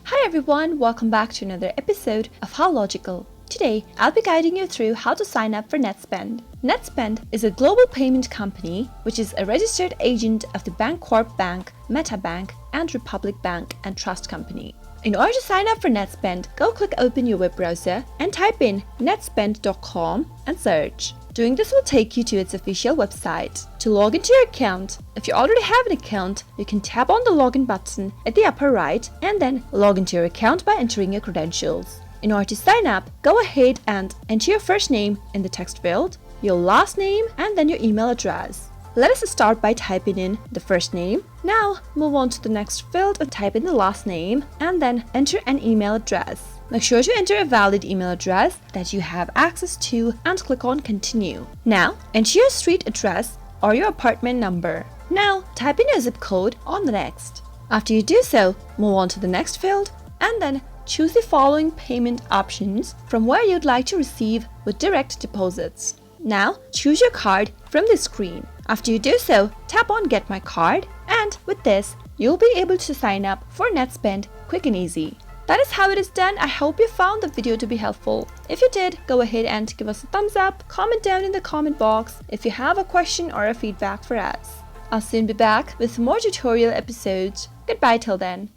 Hi everyone, welcome back to another episode of How Logical. Today, I'll be guiding you through how to sign up for Netspend. Netspend is a global payment company which is a registered agent of the Bancorp Bank, MetaBank, and Republic Bank and Trust Company. In order to sign up for Netspend, go click open your web browser and type in netspend.com and search. Doing this will take you to its official website. To log into your account, if you already have an account, you can tap on the login button at the upper right and then log into your account by entering your credentials. In order to sign up, go ahead and enter your first name in the text field, your last name, and then your email address. Let us start by typing in the first name. Now move on to the next field and type in the last name and then enter an email address. Make sure to enter a valid email address that you have access to and click on continue. Now enter your street address or your apartment number. Now type in your zip code on the next. After you do so, move on to the next field and then choose the following payment options from where you'd like to receive with direct deposits. Now choose your card from the screen. After you do so, tap on Get My Card, and with this, you'll be able to sign up for Netspend quick and easy. That is how it is done. I hope you found the video to be helpful. If you did, go ahead and give us a thumbs up, comment down in the comment box if you have a question or a feedback for us. I'll soon be back with more tutorial episodes. Goodbye till then.